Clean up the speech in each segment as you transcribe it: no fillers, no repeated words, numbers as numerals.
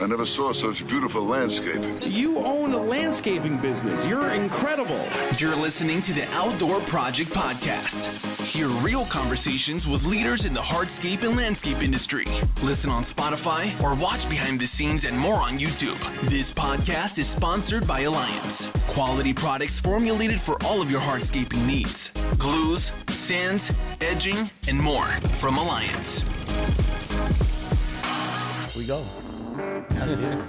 I never saw such beautiful landscaping. You own a landscaping business. You're incredible. You're listening to the Outdoor Project Podcast. Hear real conversations with leaders in the hardscape and landscape industry. Listen on Spotify or watch behind the scenes and more on YouTube. This podcast is sponsored by Alliance. Quality products formulated for all of your hardscaping needs. Glues, sands, edging, and more from Alliance. We go. That was beautiful.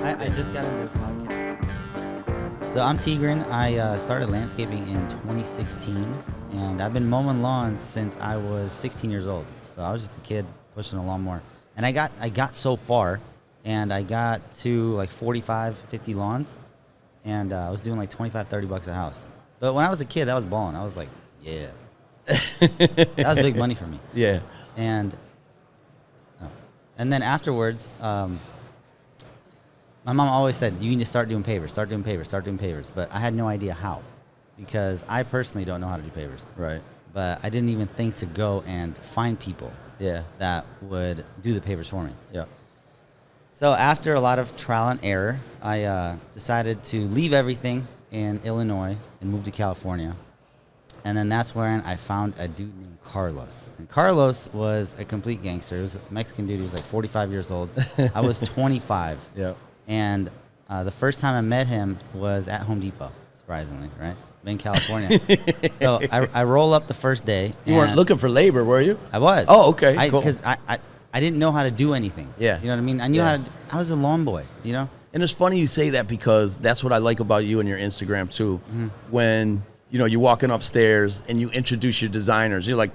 I just got into a podcast. So I'm Tigran. I started landscaping in 2016, and I've been mowing lawns since I was 16 years old. So I was just a kid pushing a lawnmower. And I got so far, and I got to like 45, 50 lawns, and I was doing like $25-30 a house. But when I was a kid, that was balling. I was like, yeah. That was big money for me. Yeah. And then afterwards, my mom always said, you need to start doing pavers. But I had no idea how, because I personally don't know how to do pavers. Right. But I didn't even think to go and find people that would do the pavers for me. Yeah. So after a lot of trial and error, I decided to leave everything in Illinois and move to California. And then that's when I found a dude named Carlos. And Carlos was a complete gangster. He was a Mexican dude. He was like 45 years old. I was 25. Yeah. And the first time I met him was at Home Depot, surprisingly, right? In California. So I roll up the first day. You weren't looking for labor, were you? I was. Oh, okay. Cool. Because I didn't know how to do anything. Yeah. You know what I mean? I knew how to. I was a lawn boy, you know? And it's funny you say that, because that's what I like about you and your Instagram, too. Mm-hmm. When, you're walking upstairs and you introduce your designers, you're like,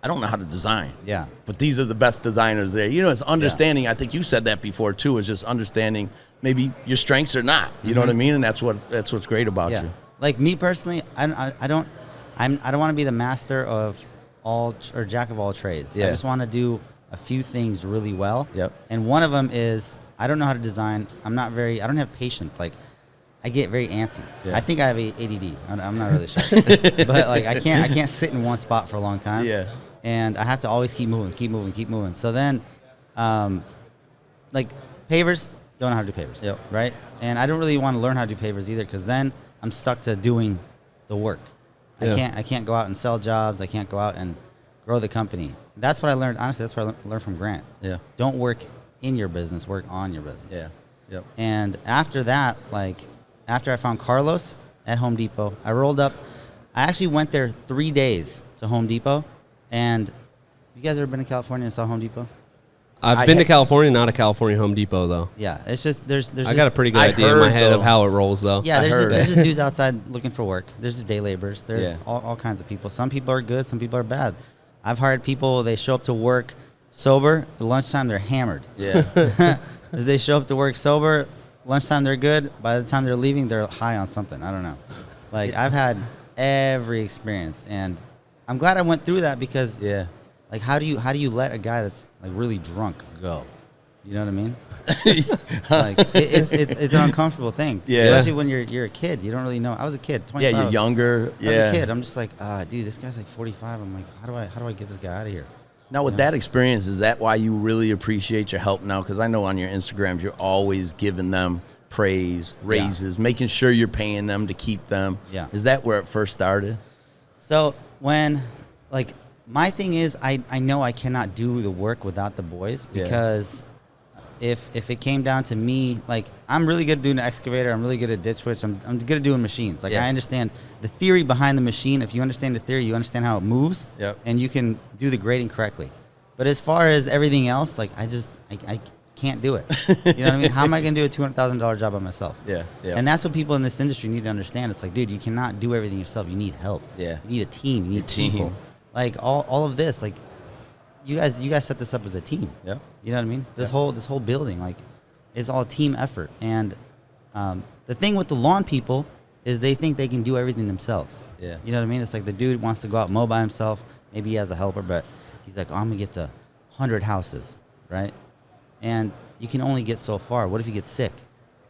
I don't know how to design. Yeah. But these are the best designers there. It's understanding. Yeah. I think you said that before, too, is just understanding maybe your strengths or not. You know what I mean? And that's what's great about you. Like me personally, I don't want to be the master of all or jack of all trades. Yeah. I just want to do a few things really well. Yep. And one of them is I don't know how to design. I don't have patience. Like I get very antsy. Yeah. I think I have ADD. I'm not really sure. But like I can't sit in one spot for a long time. Yeah. And I have to always keep moving. So then like pavers, don't know how to do pavers. Yep. Right? And I don't really want to learn how to do pavers either, because then I'm stuck to doing the work. Yeah. I can't go out and sell jobs. I can't go out and grow the company. That's what I learned. Honestly, that's what I learned from Grant. Yeah. Don't work in your business. Work on your business. Yeah. Yep. And after that, after I found Carlos at Home Depot, I rolled up. I actually went there 3 days to Home Depot. And you guys ever been to California and saw Home Depot? I've been to California, not a California Home Depot, though. Yeah, it's just there's. I got a pretty good idea in my head of how it rolls, though. Yeah, there's just dudes outside looking for work. There's just day laborers. There's all kinds of people. Some people are good, some people are bad. I've hired people. They show up to work sober. At lunchtime, they're hammered. Yeah. They show up to work sober. Lunchtime, they're good. By the time they're leaving, they're high on something. I don't know. I've had every experience, and I'm glad I went through that, because how do you let a guy that's really drunk go? You know what I mean? It's an uncomfortable thing. Yeah. Especially when you're a kid, you don't really know. I was a kid, 25. Yeah, you're younger. I was a kid. I'm just like, dude, this guy's 45. I'm like, how do I get this guy out of here? Now, with that experience, is that why you really appreciate your help now? Because I know on your Instagrams, you're always giving them praise, raises, making sure you're paying them to keep them. Yeah. Is that where it first started? So when, my thing is, I know I cannot do the work without the boys, because if it came down to me, I'm really good at doing an excavator, I'm really good at ditch witch, I'm good at doing machines. I understand the theory behind the machine. If you understand the theory, you understand how it moves, and you can do the grading correctly. But as far as everything else, I can't do it. You know what I mean? How am I going to do a $200,000 job by myself? Yeah. And that's what people in this industry need to understand. It's dude, you cannot do everything yourself. You need help. Yeah. You need a team. You need people. All of this, you guys set this up as a team. Yeah. You know what I mean? This whole building, is all team effort. And the thing with the lawn people is they think they can do everything themselves. Yeah. You know what I mean? It's the dude wants to go out and mow by himself. Maybe he has a helper, but he's like, I'm going to get to 100 houses, right? And you can only get so far. What if you get sick?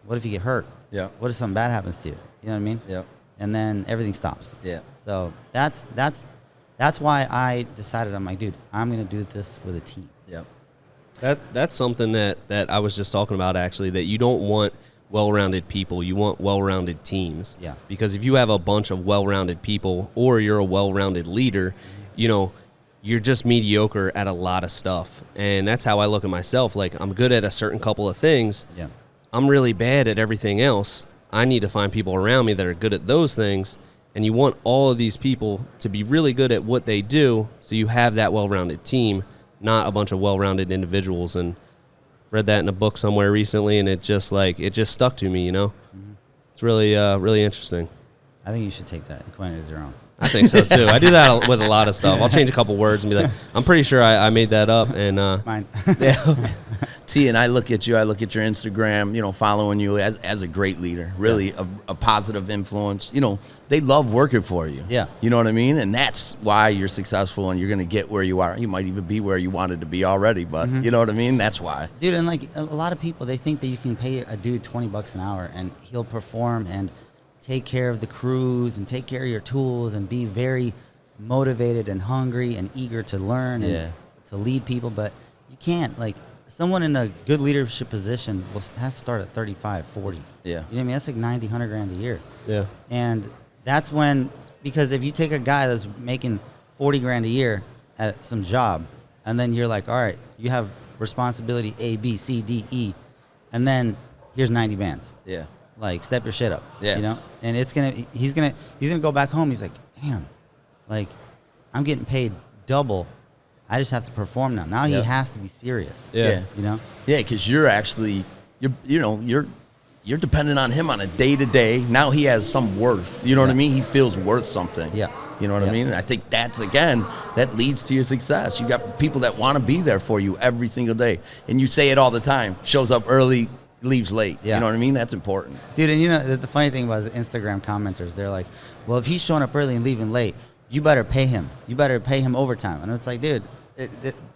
What if you get hurt? Yeah. What if something bad happens to you? You know what I mean? Yeah. And then everything stops. Yeah. So that's why I decided, I'm like, dude, I'm going to do this with a team. Yep. That's something that I was just talking about, actually, that you don't want well-rounded people. You want well-rounded teams. Yeah. Because if you have a bunch of well-rounded people, or you're a well-rounded leader, you know, you're just mediocre at a lot of stuff. And that's how I look at myself. Like, I'm good at a certain couple of things. Yeah. I'm really bad at everything else. I need to find people around me that are good at those things. And you want all of these people to be really good at what they do, so you have that well-rounded team, not a bunch of well-rounded individuals. And read that in a book somewhere recently, and it just stuck to me, you know? Mm-hmm. It's really, really interesting. I think you should take that and coin it as your own. I think so, too. I do that with a lot of stuff. I'll change a couple words and be like, I'm pretty sure I made that up. And mine. Yeah. T, and I look at you, I look at your Instagram, you know, following you as a great leader, really a positive influence. You know, they love working for you. Yeah. You know what I mean? And that's why you're successful and you're going to get where you are. You might even be where you wanted to be already, but you know what I mean? That's why. Dude, and like a lot of people, they think that you can pay a dude $20 an hour and he'll perform and take care of the crews and take care of your tools and be very motivated and hungry and eager to learn and to lead people. But you can't, like, someone in a good leadership position has to start at 35, 40. Yeah. You know what I mean? That's like 90, 100 grand a year. Yeah. And that's when, because if you take a guy that's making 40 grand a year at some job, and then you're like, all right, you have responsibility A, B, C, D, E, and then here's 90 bands. Yeah. Like, step your shit up. Yeah. You know? And he's gonna go back home. He's like, damn, like, I'm getting paid double. I just have to perform now. Now he has to be serious. Yeah. You know? Yeah, because you're actually, you're dependent on him on a day-to-day. Now he has some worth. You know what I mean? He feels worth something. Yeah. You know what I mean? And I think that's, again, that leads to your success. You got people that want to be there for you every single day. And you say it all the time. Shows up early, leaves late. Yeah. You know what I mean? That's important. Dude, and you know, the funny thing was Instagram commenters, they're like, well, if he's showing up early and leaving late, you better pay him. You better pay him overtime. And it's like, dude,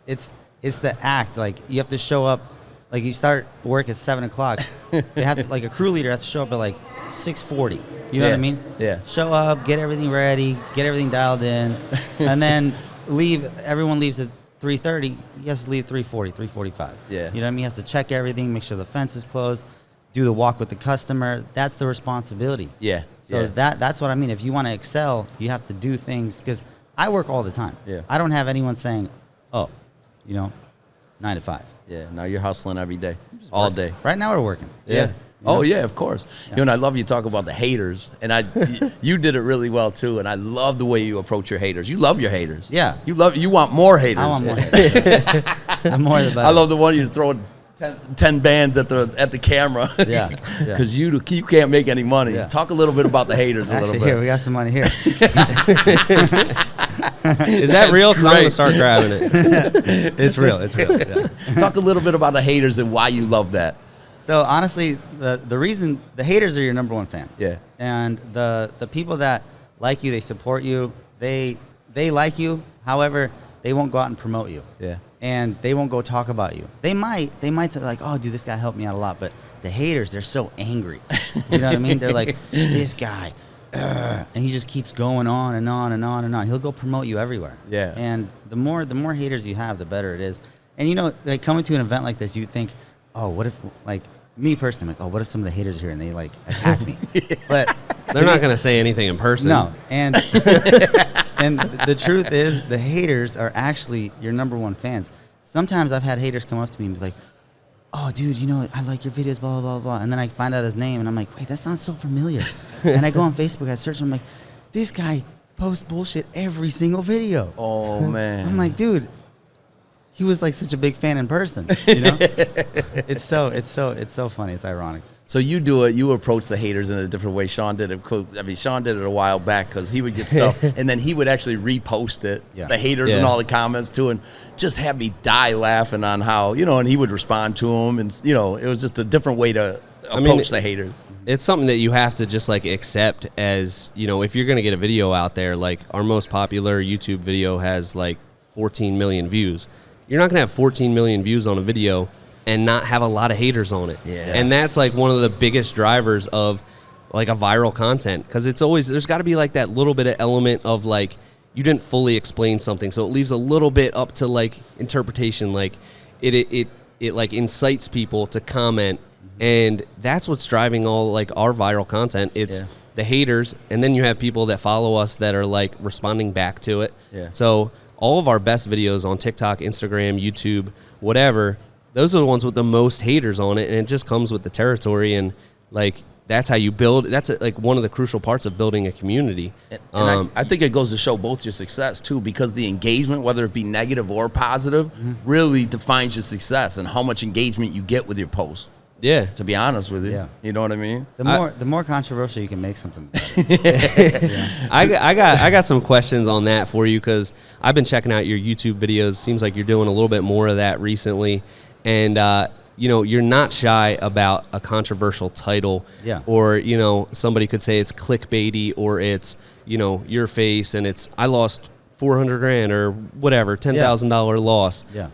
it's the act. Like, you have to show up. Like, you start work at 7 o'clock. They have to, like, a crew leader has to show up at like 6:40. You know what I mean? Yeah. Show up, get everything ready, get everything dialed in, and then leave. Everyone leaves at 3:30. He has to leave 3:40, 3:45. Yeah. You know what I mean? He has to check everything, make sure the fence is closed, do the walk with the customer. That's the responsibility. Yeah. So that's what I mean. If you want to excel, you have to do things, because I work all the time. Yeah. I don't have anyone saying, oh, 9 to 5. Yeah. Now you're hustling every day, all day. Right now we're working. Yeah. Oh, yeah, of course. Yeah. You know, and I love you talk about the haters. And you did it really well, too. And I love the way you approach your haters. You love your haters. Yeah. You want more haters. I want more haters. I'm more the better. I love the one you throw 10 bands at the camera. Yeah. Because you can't make any money. Yeah. Talk a little bit about the haters a little bit. Here, we got some money here. Is that real? Because I'm going to start grabbing it. It's real. Yeah. Talk a little bit about the haters and why you love that. So honestly, the reason the haters are your number one fan. Yeah. And the people that like you, they support you, they like you. However, they won't go out and promote you. Yeah. And they won't go talk about you. They might say like, oh, dude, this guy helped me out a lot. But the haters, they're so angry. You know what I mean? They're like, this guy, and he just keeps going on and on and on and on. He'll go promote you everywhere. Yeah. And the more haters you have, the better it is. And you know, like, coming to an event like this, you think, oh, what if, like, me personally, like, oh, what if some of the haters are here and they like attack me? But they're not going to say anything in person. No. And and the truth is, the haters are actually your number one fans. Sometimes I've had haters come up to me and be like, oh, dude, you know, I like your videos, blah, blah, blah, blah. And then I find out his name, and I'm like, wait, that sounds so familiar. And I go on Facebook, I search, and I'm like, this guy posts bullshit every single video. Oh, man. I'm like, dude, he was like such a big fan in person, you know? It's so funny. It's ironic. So you approach the haters in a different way. Sean did it. Sean did it a while back, because he would get stuff and then he would actually repost it, the haters and all the comments too, and just have me die laughing on how, you know, and he would respond to them, and, you know, it was just a different way to approach the haters. It's something that you have to just like accept, as, you know, if you're going to get a video out there. Like, our most popular YouTube video has like 14 million views. You're not going to have 14 million views on a video and not have a lot of haters on it. Yeah. And that's like one of the biggest drivers of like a viral content, because it's always, there's got to be like that little bit of element of like, you didn't fully explain something, so it leaves a little bit up to like interpretation. Like, it like incites people to comment, and that's what's driving all like our viral content. It's the haters, and then you have people that follow us that are like responding back to it. Yeah. So all of our best videos on TikTok, Instagram, YouTube, whatever, those are the ones with the most haters on it, and it just comes with the territory. And like that's how you build. That's like one of the crucial parts of building a community. And I think it goes to show both your success too, because the engagement, whether it be negative or positive, really defines your success and how much engagement you get with your posts. Yeah, to be honest with you, you know what I mean. The more controversial you can make something. I got some questions on that for you, because I've been checking out your YouTube videos. Seems like you're doing a little bit more of that recently, and you're not shy about a controversial title. Yeah. Or somebody could say it's clickbaity, or it's your face and it's I lost $400,000 or whatever, $10,000 loss. Yeah.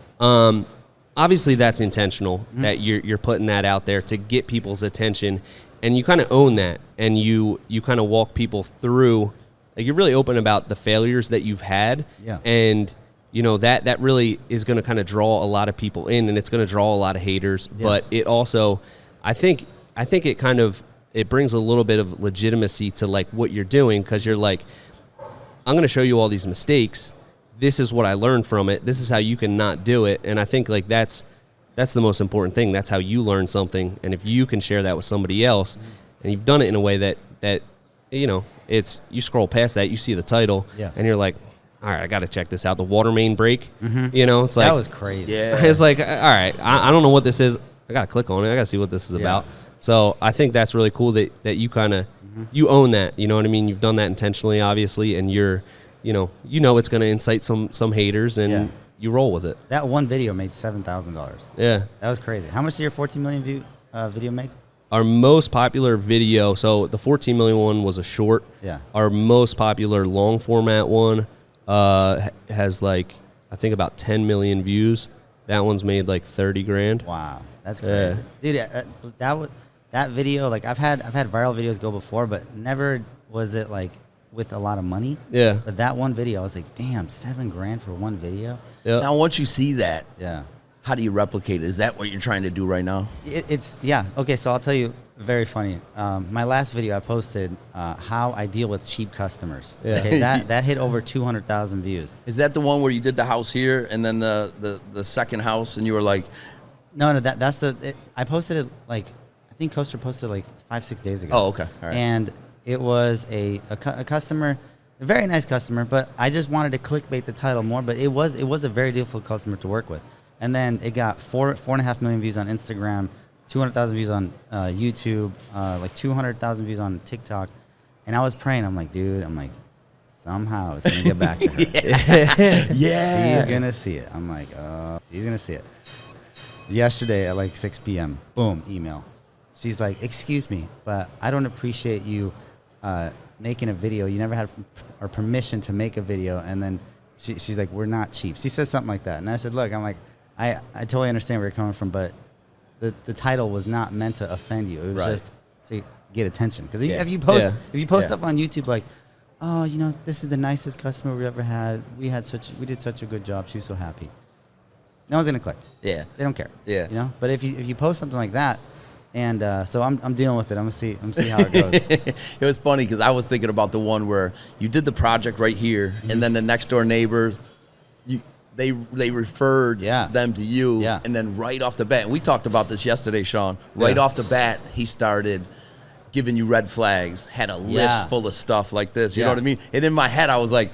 Obviously, that's intentional, that you're putting that out there to get people's attention, and you kind of own that, and you kind of walk people through. Like, you're really open about the failures that you've had, and that really is going to kind of draw a lot of people in, and it's going to draw a lot of haters. Yeah. But it also, I think it kind of it brings a little bit of legitimacy to like what you're doing, because you're like, I'm going to show you all these mistakes. This is what I learned from it. This is how you can not do it. And I think like that's the most important thing. That's how you learn something. And if you can share that with somebody else, and you've done it in a way that it's you scroll past that, you see the title, and you're like, all right, I got to check this out. The water main break, it's like that was crazy. Yeah, it's like, all right, I don't know what this is. I got to click on it. I got to see what this is about. So I think that's really cool that you kind of you own that. You know what I mean? You've done that intentionally, obviously, and you're. It's going to incite some haters, and you roll with it. That one video made $7,000. Yeah. That was crazy. How much did your 14 million view video make? Our most popular video, so the 14 million one was a short. Yeah. Our most popular long format one has like, I think about 10 million views. That one's made like 30 grand. Wow. That's crazy. Yeah. Dude, that video, like I've had viral videos go before, but never was it like with a lot of money. Yeah. But that one video, I was like, damn, $7 grand for one video. Yep. Now, once you see that, how do you replicate it? Is that what you're trying to do right now? Okay, so I'll tell you, very funny. My last video I posted, how I deal with cheap customers. Yeah. Okay, that hit over 200,000 views. Is that the one where you did the house here and then the second house, and you were like, No, that's I posted it like, I think Coaster posted like 5-6 days ago. Oh, okay. All right. And it was a customer, a very nice customer, but I just wanted to clickbait the title more. But it was a very difficult customer to work with. And then it got 4.5 million views on Instagram, 200,000 views on YouTube, like 200,000 views on TikTok. And I was praying. I'm like, somehow it's gonna get back to her. Yeah, she's gonna see it. I'm like, she's gonna see it. Yesterday at like 6 p.m., boom, email. She's like, excuse me, but I don't appreciate you making a video. You never had our permission to make a video. And then she's like, we're not cheap. She said something like that. And I said, look, I'm like, I totally understand where you're coming from, but the title was not meant to offend you. It was just to get attention. Because if you post stuff on YouTube like, oh, this is the nicest customer we ever had. We did such a good job. She was so happy. No one's gonna click. Yeah, they don't care. Yeah, But if you post something like that. And so I'm dealing with it. I'm gonna see how it goes. It was funny because I was thinking about the one where you did the project right here, and then the next door neighbors, they referred them to you, and then right off the bat, and we talked about this yesterday, Sean. Right off the bat, he started giving you red flags, had a list full of stuff like this. You know what I mean? And in my head, I was like,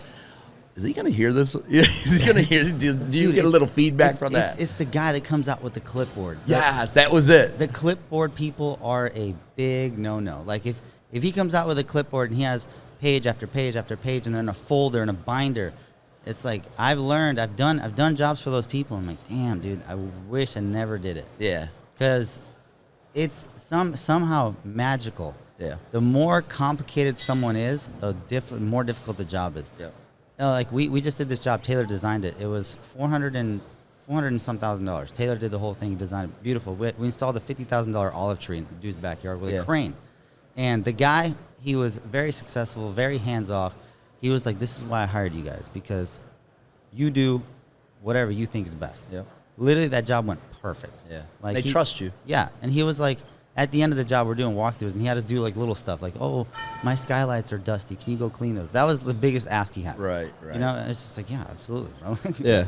is he going to hear this? Is he going to hear it? Do you get a little feedback from that? It's the guy that comes out with the clipboard. Yeah, that was it. The clipboard people are a big no-no. Like if he comes out with a clipboard and he has page after page after page and they're in a folder and a binder, it's like I've done jobs for those people. I'm like, damn, dude, I wish I never did it. Yeah. Because it's somehow magical. Yeah. The more complicated someone is, the more difficult the job is. Yeah. Like we just did this job. Taylor designed it. It was $400 and some $1,000. Taylor did the whole thing. He designed it beautiful. We installed a $50,000 olive tree in the dude's backyard with a crane. And the guy, he was very successful, very hands off. He was like, "This is why I hired you guys, because you do whatever you think is best." Yep. literally that job went perfect. Yeah. Like they trust you. Yeah. And he was like, at the end of the job, we're doing walkthroughs, and he had to do like little stuff like, oh, my skylights are dusty. Can you go clean those? That was the biggest ask he had. Right. You know, and it's just like, yeah, absolutely, bro. Yeah.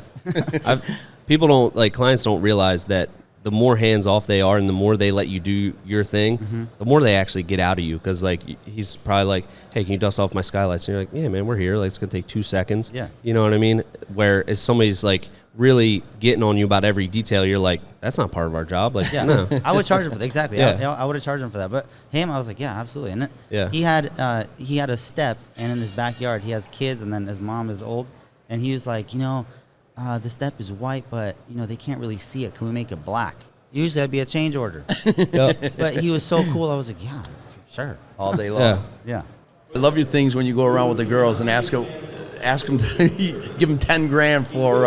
People don't, like, clients don't realize that the more hands off they are and the more they let you do your thing, the more they actually get out of you. Because, like, he's probably like, hey, can you dust off my skylights? And you're like, yeah, man, we're here. Like, it's going to take 2 seconds. Yeah. You know what I mean? Whereas somebody's, like, really getting on you about every detail, you're like, that's not part of our job. Like, no. I would charge him for that. Exactly. Yeah. I would have charged him for that. But him, I was like, yeah, absolutely. And Yeah. he had a step, and in his backyard, he has kids, and then his mom is old. And he was like, the step is white, but, they can't really see it. Can we make it black? Usually that'd be a change order. Yep. But he was so cool. I was like, yeah, sure. All day long. Yeah. I love your things when you go around with the girls and ask them to give them 10 grand for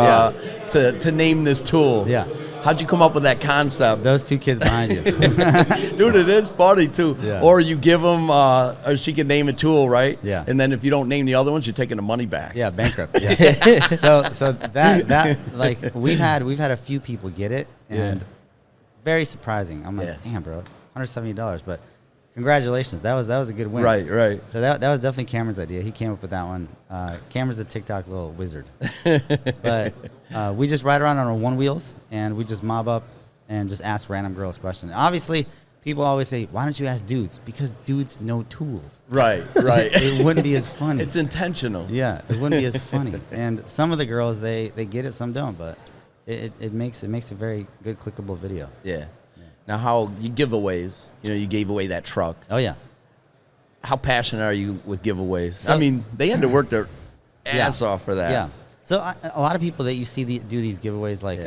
to name this tool. Yeah. How'd you come up with that concept? Those 2 kids behind you. Dude, it is funny too. Yeah. Or you give them, or she can name a tool, right? Yeah. And then if you don't name the other ones, you're taking the money back. Yeah, bankrupt. Yeah. so that like we've had a few people get it, and very surprising. I'm like, damn, bro, $170, but congratulations. That was a good win. Right. So that was definitely Cameron's idea. He came up with that one. Cameron's a TikTok little wizard. But we just ride around on our one wheels, and we just mob up and just ask random girls questions. Obviously, people always say, why don't you ask dudes? Because dudes know tools. Right. It wouldn't be as funny. It's intentional. Yeah, it wouldn't be as funny. And some of the girls, they get it, some don't. But it makes a very good clickable video. Yeah. Now, how you giveaways? You gave away that truck. Oh yeah. How passionate are you with giveaways? So, I mean, they had to work their ass off for that. Yeah. So a lot of people that you see do these giveaways, like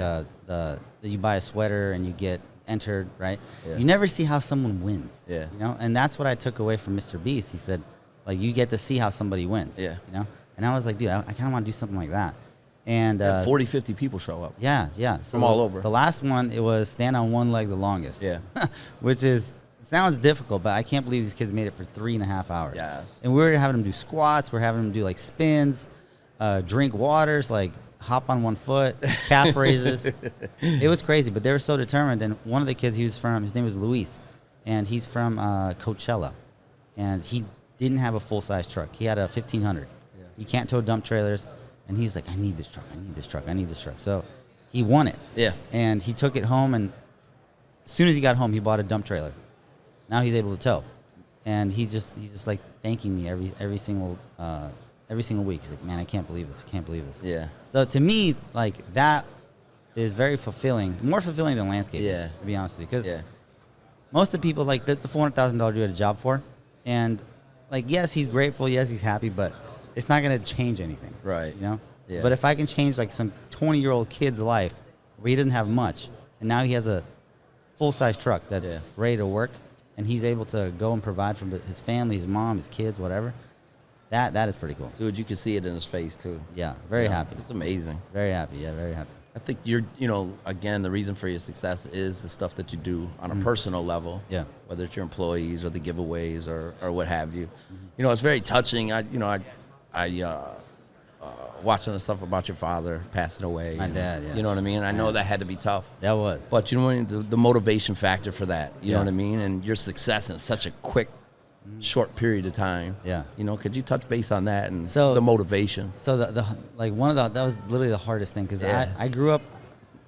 you buy a sweater and you get entered, right? Yeah. You never see how someone wins. Yeah. And that's what I took away from Mr. Beast. He said, like, you get to see how somebody wins. Yeah. And I was like, dude, I kind of want to do something like that. And 40, 50 people show up. Yeah. So from all over. The last one, it was stand on one leg the longest. Yeah. Which sounds difficult, but I can't believe these kids made it for 3.5 hours. Yes. And we were having them do squats. We're having them do like spins, drink waters, like hop on one foot, calf raises. It was crazy, but they were so determined. And one of the kids, his name was Luis, and he's from Coachella. And he didn't have a full-size truck. He had a 1500. Yeah. He can't tow dump trailers. And he's like, I need this truck. So he won it. Yeah. And he took it home, and as soon as he got home, he bought a dump trailer. Now he's able to tow. And he's just like thanking me every single week. He's like, man, I can't believe this. Yeah. So to me, like, that is very fulfilling, more fulfilling than landscaping. Yeah. To be honest with you, because most of the people, like, the $400,000 you had a job for, and like, yes, he's grateful, yes, he's happy, but it's not going to change anything. Right. Yeah. But if I can change like some 20-year-old kid's life where he doesn't have much, and now he has a full-size truck that's ready to work, and he's able to go and provide for his family, his mom, his kids, whatever, that is pretty cool. Dude, you can see it in his face too. Yeah, very happy. It's amazing. Very happy. Yeah, very happy. I think again, the reason for your success is the stuff that you do on a personal level. Yeah. Whether it's your employees or the giveaways or what have you. It's very touching. I watching the stuff about your father passing away. My dad, yeah. You know what I mean? I know that had to be tough. That was. But the motivation factor for that, you know what I mean? And your success in such a quick, short period of time. Yeah. Could you touch base on that and the motivation? So that was literally the hardest thing, because I grew up,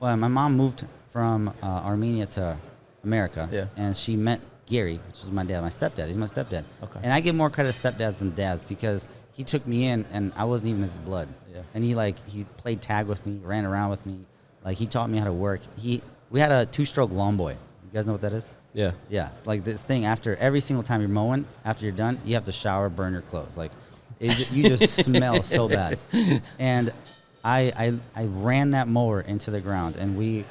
my mom moved from Armenia to America, and she met Gary, which was my stepdad. He's my stepdad. Okay. And I give more credit to stepdads than dads, because he took me in, and I wasn't even his blood. Yeah. And he played tag with me, ran around with me. Like, he taught me how to work. We had a 2-stroke lawn boy. You guys know what that is? Yeah. Yeah. It's like this thing, after every single time you're mowing, after you're done, you have to shower, burn your clothes. Like, you just smell so bad. And I ran that mower into the ground, and we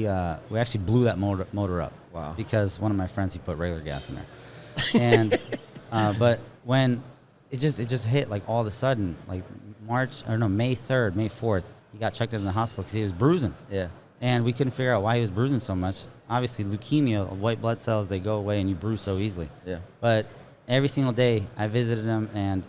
actually blew that motor up. Wow. Because one of my friends, he put regular gas in there. And but when it just hit, like, all of a sudden, like May 3rd, May 4th, he got checked into the hospital because he was bruising. Yeah. And we couldn't figure out why he was bruising so much. Obviously, leukemia, white blood cells, they go away and you bruise so easily. Yeah. But every single day I visited him, and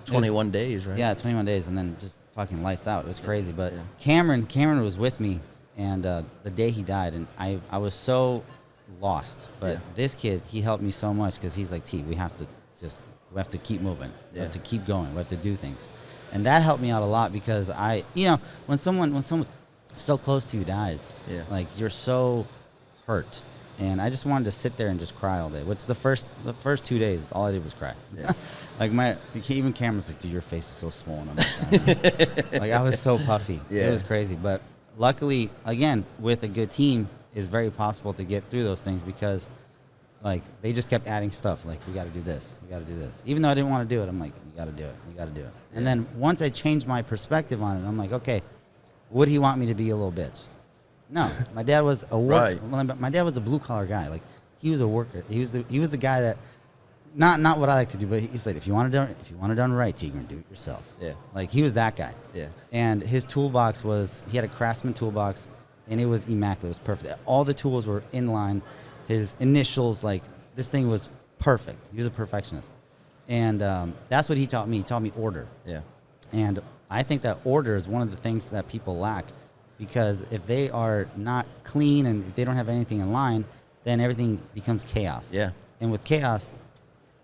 21 days, right? Yeah, 21 days, and then just fucking lights out. It was crazy. But Cameron was with me, and the day he died, and I was so lost. But this kid, he helped me so much because he's like, T, we have to keep moving. We have to keep going. We have to do things. And that helped me out a lot because when someone so close to you dies, like you're so hurt. And I just wanted to sit there and just cry all day. Which the first 2 days, all I did was cry. Yeah. Like even Cameron's like, dude, your face is so swollen. I'm like, like I was so puffy. Yeah. It was crazy. But luckily, again, with a good team, it's very possible to get through those things because, like, they just kept adding stuff. Like, we got to do this. We got to do this. Even though I didn't want to do it, I'm like, you got to do it. You got to do it. Yeah. And then once I changed my perspective on it, I'm like, okay, would he want me to be a little bitch? No, my dad was a worker. Right. My dad was a blue collar guy. Like, he was a worker. He was the guy that, not what I like to do, but he said, if you want it done right, Tigran, do it yourself. Yeah. Like, he was that guy. Yeah. And his toolbox he had a Craftsman toolbox, and it was immaculate. It was perfect. All the tools were in line. His initials, like, this thing was perfect. He was a perfectionist. And that's what he taught me. He taught me order. Yeah. And I think that order is one of the things that people lack. Because if they are not clean and if they don't have anything in line, then everything becomes chaos. Yeah. And with chaos,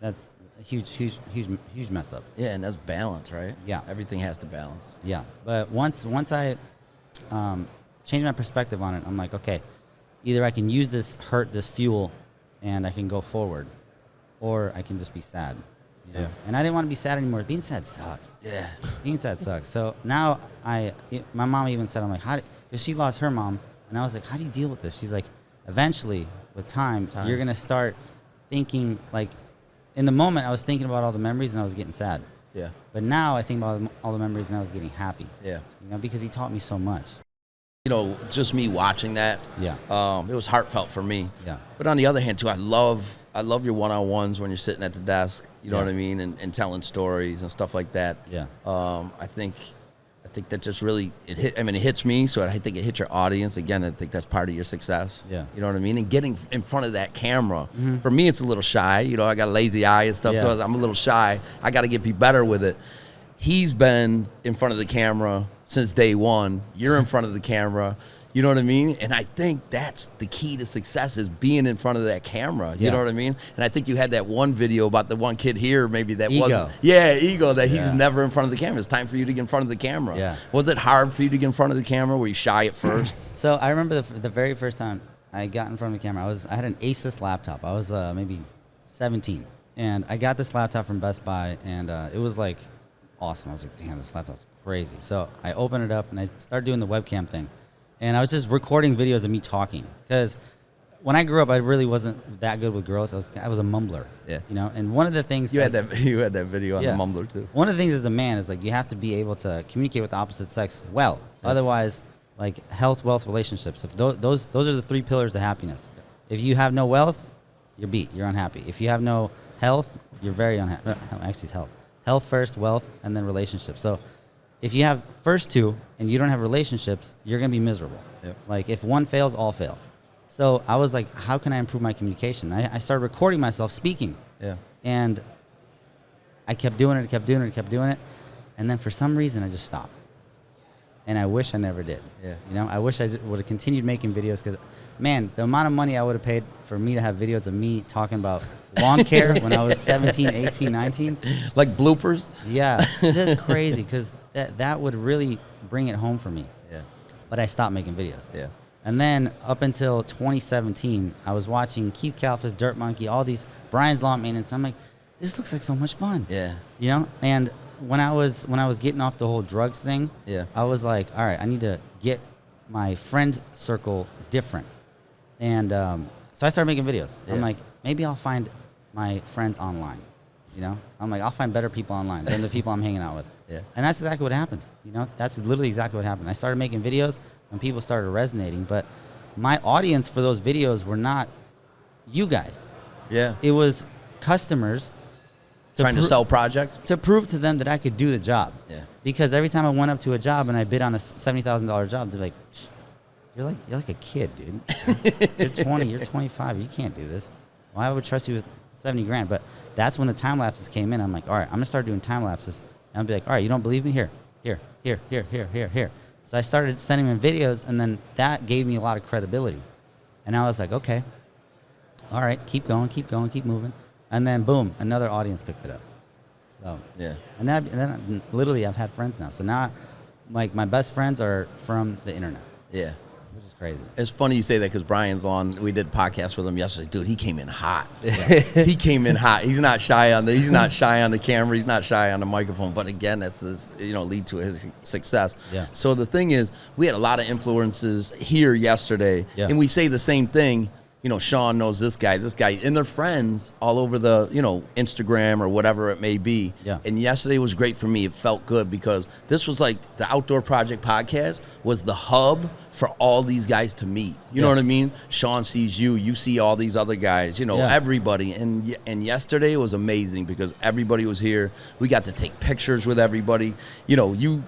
that's a huge mess up. Yeah, and that's balance, right? Yeah. Everything has to balance. Yeah. But once I changed my perspective on it, I'm like, okay, either I can use this fuel, and I can go forward, or I can just be sad. You know? Yeah. And I didn't want to be sad anymore. Being sad sucks. Yeah. Being sad sucks. So now my mom even said, I'm like, because she lost her mom, and I was like, how do you deal with this? She's like, eventually, with time. You're going to start thinking, like, in the moment, I was thinking about all the memories, and I was getting sad. Yeah. But now I think about all the memories, and I was getting happy. Yeah. You know, because he taught me so much. You know, just me watching that. Yeah. It was heartfelt for me. Yeah. But on the other hand, too, I love your one-on-ones when you're sitting at the desk. You know what I mean, and telling stories and stuff like that. Yeah. I think that just really it hits me. So I think it hits your audience. Again, I think that's part of your success. Yeah. You know what I mean? And getting in front of that camera, for me, it's a little shy. You know, I got a lazy eye and stuff, so I'm a little shy. I got to be better with it. He's been in front of the camera since day one. You're in front of the camera. You know what I mean? And I think that's the key to success is being in front of that camera. You know what I mean? And I think you had that one video about the one kid here, maybe that wasn't. Yeah, ego, that he's never in front of the camera. It's time for you to get in front of the camera. Yeah. Was it hard for you to get in front of the camera? Were you shy at first? So I remember the very first time I got in front of the camera, I had an Asus laptop. I was maybe 17. And I got this laptop from Best Buy, and it was like awesome. I was like, damn, this laptop's crazy. So I opened it up, and I started doing the webcam thing. And I was just recording videos of me talking because when I grew up, I really wasn't that good with girls. I was a mumbler. Yeah. You know, and one of the things you had that video on the mumbler too. One of the things as a man is like you have to be able to communicate with the opposite sex well. Yeah. Otherwise, like health, wealth, relationships. If those are the three pillars to happiness. If you have no wealth, you're beat. You're unhappy. If you have no health, you're very unhappy. Actually, it's health. Health first, wealth, and then relationships. So if you have first two and you don't have relationships, you're going to be miserable. Yep. Like if one fails, all fail. So I was like, how can I improve my communication? I started recording myself speaking. Yeah. And I kept doing it. And then for some reason, I just stopped. And I wish I never did. Yeah. You know, I wish I would have continued making videos because, man, the amount of money I would have paid for me to have videos of me talking about lawn care when I was 17, 18, 19. Like bloopers? Yeah. It's just crazy because that would really bring it home for me. Yeah. But I stopped making videos. Yeah. And then up until 2017, I was watching Keith Kalfas, Dirt Monkey, all these, Brian's Lawn Maintenance. I'm like, this looks like so much fun. Yeah. You know? And when I was getting off the whole drugs thing, yeah, I was like, all right, I need to get my friend circle different. And so I started making videos. Yeah. I'm like, maybe I'll find my friends online. You know? I'm like, I'll find better people online than the people I'm hanging out with. Yeah. And that's exactly what happened. You know? That's literally exactly what happened. I started making videos and people started resonating, but my audience for those videos were not you guys. Yeah. It was customers trying to sell projects? To prove to them that I could do the job. Yeah. Because every time I went up to a job and I bid on a $70,000 job, they're like, you're like a kid, dude. You're 20, you're 25, you can't do this. Well, I would trust you with $70,000. But that's when the time lapses came in. I'm like, all right, I'm gonna start doing time lapses. And I'll be like, all right, you don't believe me? Here, here. So I started sending him videos, and then that gave me a lot of credibility. And I was like, okay, all right, keep going, keep moving. And then, boom, another audience picked it up. So, yeah. And then literally I've had friends now. So now, like, my best friends are from the internet. Yeah. Which is crazy. It's funny you say that because Brian's on. We did a podcast with him yesterday. Dude, he came in hot. He came in hot. He's not shy on the camera. He's not shy on the microphone. But again, that's this, lead to his success. Yeah. So the thing is, we had a lot of influences here yesterday, and we say the same thing. Sean knows this guy, and they're friends all over the, Instagram or whatever it may be. Yeah. And yesterday was great for me. It felt good because this was like the Outdoor Project Podcast was the hub for all these guys to meet. You know what I mean? Sean sees you see all these other guys, everybody. And yesterday was amazing because everybody was here. We got to take pictures with everybody. You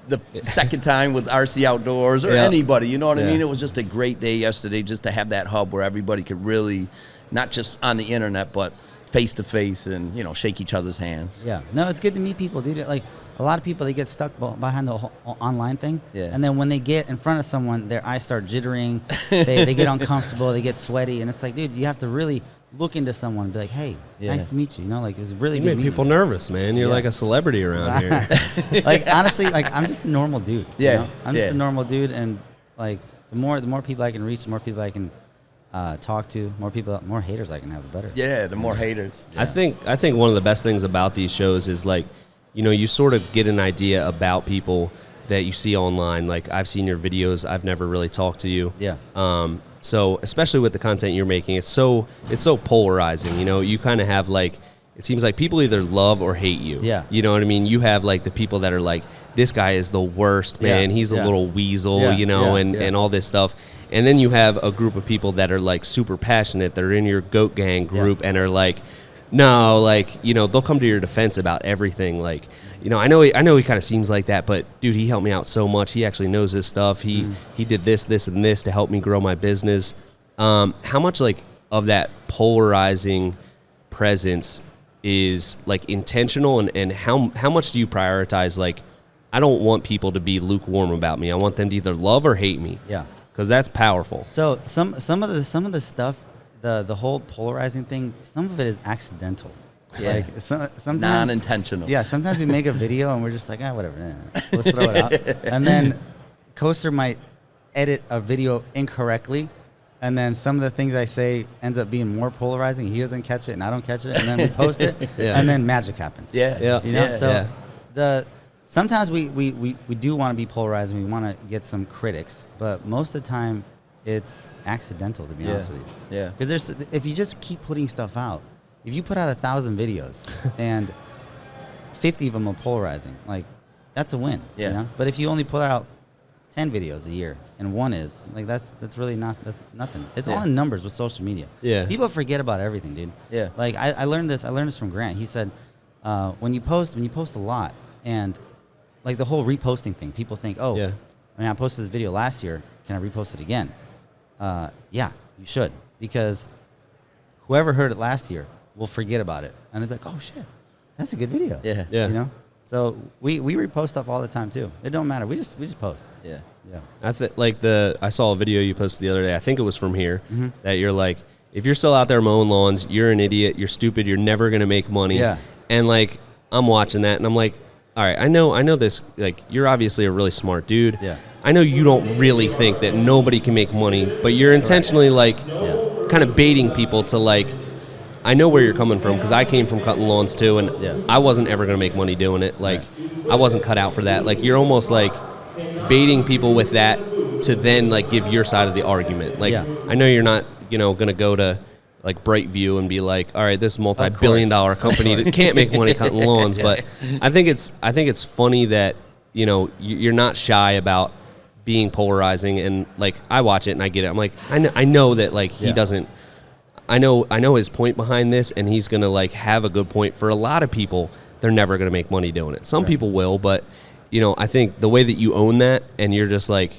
the second time with RC Outdoors or anybody, you know what I mean? It was just a great day yesterday just to have that hub where everybody could really, not just on the internet, but face to face and, shake each other's hands. Yeah. No, it's good to meet people, dude. Like, a lot of people, they get stuck behind the whole online thing. Yeah. And then when they get in front of someone, their eyes start jittering. They get uncomfortable. They get sweaty. And it's like, dude, you have to really look into someone and be like, hey, nice to meet you. Like, it was really good. You made people nervous, man. You're like a celebrity around here. Like, honestly, like, I'm just a normal dude. Yeah. I'm just a normal dude. And, like, the more people I can reach, the more people I can talk to, more haters I can have, the better. Yeah, the more haters. Yeah. I think one of the best things about these shows is, like, you sort of get an idea about people that you see online. Like, I've seen your videos. I've never really talked to you. Yeah. So especially with the content you're making, it's so polarizing. You kind of have, like, it seems like people either love or hate you. Yeah. You know what I mean? You have, like, the people that are like, this guy is the worst, man. He's a little weasel, and all this stuff. And then you have a group of people that are, like, super passionate. They're in your goat gang group and are like, no, like, they'll come to your defense about everything. Like, I know he kind of seems like that, but dude, he helped me out so much. He actually knows his stuff. He did this, and this to help me grow my business. How much, like, of that polarizing presence is, like, intentional, and how much do you prioritize? Like, I don't want people to be lukewarm about me. I want them to either love or hate me. Yeah, because that's powerful. So some of the stuff. The whole polarizing thing, some of it is accidental. Yeah. Like, sometimes non-intentional. Yeah, sometimes we make a video and we're just like, whatever, let's throw it out. And then Coaster might edit a video incorrectly, and then some of the things I say ends up being more polarizing. He doesn't catch it and I don't catch it, and then we post it, and then magic happens. Sometimes we do want to be polarizing. We want to get some critics, but most of the time it's accidental, to be honest with you. Yeah. Because if you just keep putting stuff out, if you put out 1,000 videos and 50 of them are polarizing, like, that's a win. Yeah. But if you only put out 10 videos a year and one is, like, that's really that's nothing. It's all in numbers with social media. Yeah. People forget about everything, dude. Yeah. Like, I learned this from Grant. He said, when you post a lot, and, like, the whole reposting thing, people think, I posted this video last year, can I repost it again? Yeah, you should, because whoever heard it last year will forget about it, and they'll be like, "Oh shit, that's a good video." Yeah. So we repost stuff all the time too. It don't matter. We just post. Yeah. That's it. Like, I saw a video you posted the other day. I think it was from here. That you're like, if you're still out there mowing lawns, you're an idiot. You're stupid. You're never gonna make money. Yeah. And, like, I'm watching that, and I'm like, all right, I know this. Like, you're obviously a really smart dude. Yeah. I know you don't really think that nobody can make money, but you're intentionally, like, kind of baiting people to, like, I know where you're coming from, because I came from cutting lawns too, and I wasn't ever going to make money doing it. Like, I wasn't cut out for that. Like, you're almost, like, baiting people with that to then, like, give your side of the argument. Like, I know you're not, going to go to, like, Brightview and be like, all right, this multi-billion-dollar company that can't make money cutting lawns. But I think it's funny that, you're not shy about being polarizing, and, like, I watch it and I get it. I'm like, I know that, like, he doesn't. I know his point behind this, and he's gonna, like, have a good point. For a lot of people, they're never gonna make money doing it. Some people will, but I think the way that you own that, and you're just like,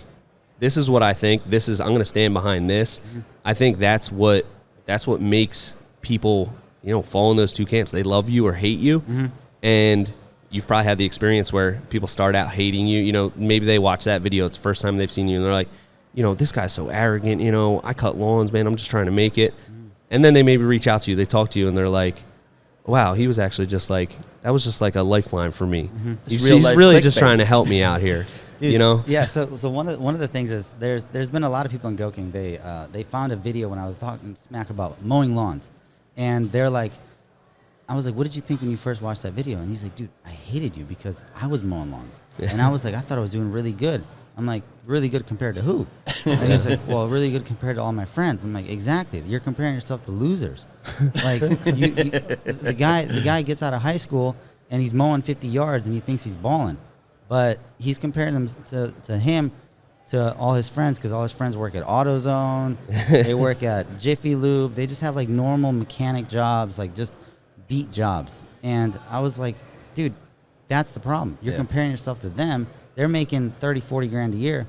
this is what I think. I'm gonna stand behind this. I think that's what makes people fall in those two camps. They love you or hate you, and you've probably had the experience where people start out hating you. You know, maybe they watch that video. It's the first time they've seen you, and they're like, you know, this guy's so arrogant. You know, I cut lawns, man. I'm just trying to make it. And then they maybe reach out to you. They talk to you, and they're like, wow, he was actually just like, that was just like a lifeline for me. He's really just trying to help me out here. Dude, you know? Yeah, so one of the things is there's been a lot of people in Goking. They found a video when I was talking smack about mowing lawns. And they're like, I was like, what did you think when you first watched that video? And he's like, dude, I hated you because I was mowing lawns. Yeah. And I was like, I thought I was doing really good. I'm like, really good compared to who? And he's like, well, really good compared to all my friends. I'm like, exactly. You're comparing yourself to losers. Like, the guy gets out of high school and he's mowing 50 yards and he thinks he's balling. But he's comparing them to him to all his friends, because all his friends work at AutoZone. They work at Jiffy Lube. They just have like normal mechanic jobs, like just beat jobs. And I was like, dude, that's the problem. You're comparing yourself to them. They're making 30, 40 grand a year,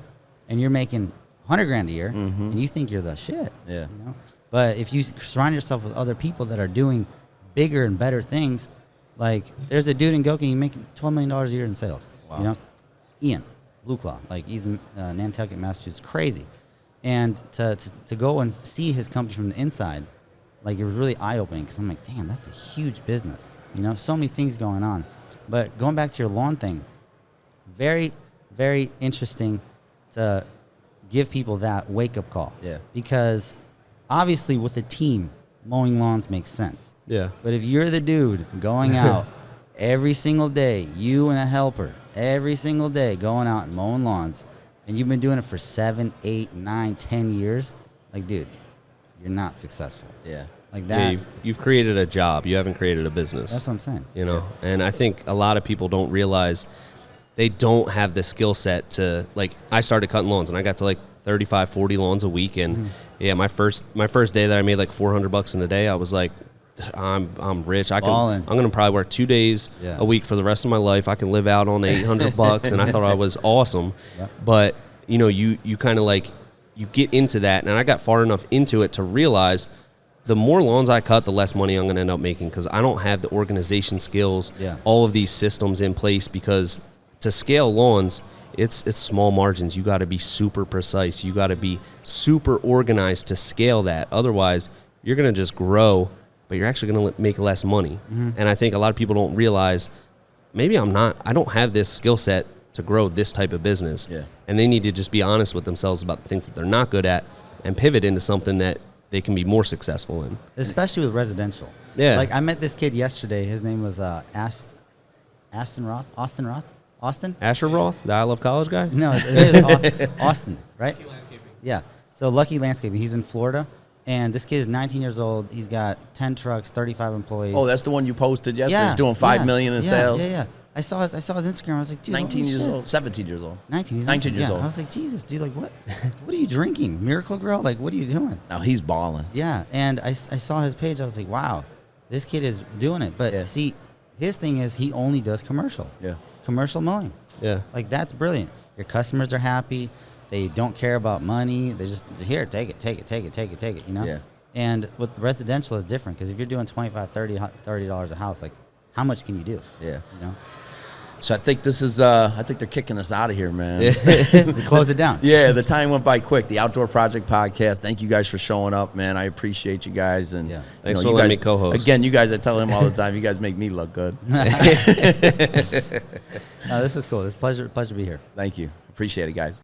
and you're making 100 grand a year, and you think you're the shit. Yeah. You know? But if you surround yourself with other people that are doing bigger and better things, like there's a dude in Goking making $12 million a year in sales. Wow. You know, Ian, Blue Claw, like he's in Nantucket, Massachusetts, crazy. And to go and see his company from the inside, like it was really eye-opening, because I'm like, damn, that's a huge business. You know, so many things going on. But going back to your lawn thing, very, very interesting to give people that wake-up call. Yeah. Because obviously with a team, mowing lawns makes sense. Yeah. But if you're the dude going out every single day, you and a helper, every single day going out and mowing lawns, and you've been doing it for 7, 8, 9, 10 years, like, dude, you're not successful. Yeah. Like that. Yeah, you've created a job. You haven't created a business. That's what I'm saying. You know, and I think a lot of people don't realize they don't have the skill set to, like, I started cutting lawns and I got to like 35, 40 lawns a week. And yeah, my first day that I made like $400 in a day, I was like, I'm rich. I'm going to probably work 2 days a week for the rest of my life. I can live out on $800 and I thought I was awesome. Yep. But you know, you kind of like, you get into that, and I got far enough into it to realize the more lawns I cut, the less money I'm going to end up making, because I don't have the organization skills, all of these systems in place, because to scale lawns, it's small margins. You got to be super precise. You got to be super organized to scale that. Otherwise, you're going to just grow, but you're actually going to make less money. And I think a lot of people don't realize, maybe I don't have this skill set to grow this type of business. Yeah. And they need to just be honest with themselves about the things that they're not good at and pivot into something that they can be more successful in. Especially with residential. Yeah. Like, I met this kid yesterday. His name was Austin Roth? Asher Roth, the I Love College guy? No, it is Austin, right? Lucky Landscaping. Yeah. So Lucky Landscaping. He's in Florida. And this kid is 19 years old. He's got 10 trucks, 35 employees. Oh, that's the one you posted yesterday? He's doing $5 million in sales? Yeah. I saw his Instagram. I was like, dude, 19 years old, 17 years old. 19. He's 19 years old. I was like, Jesus, dude, like, what are you drinking? Miracle Grow? Like, what are you doing? No, he's balling. Yeah, and I saw his page. I was like, wow, this kid is doing it. But see, his thing is he only does commercial. Yeah. Commercial mowing. Yeah. Like, that's brilliant. Your customers are happy. They don't care about money. They're just, here, take it, you know? Yeah. And with residential is different, because if you're doing $25, $30 a house, like, how much can you do? Yeah. You know? So I think this is, I think they're kicking us out of here, man. We close it down. Yeah, the time went by quick. The Outdoor Project Podcast. Thank you guys for showing up, man. I appreciate you guys. And thanks for letting me co-host. Again, you guys, I tell him all the time, you guys make me look good. This is cool. It's a pleasure to be here. Thank you. Appreciate it, guys.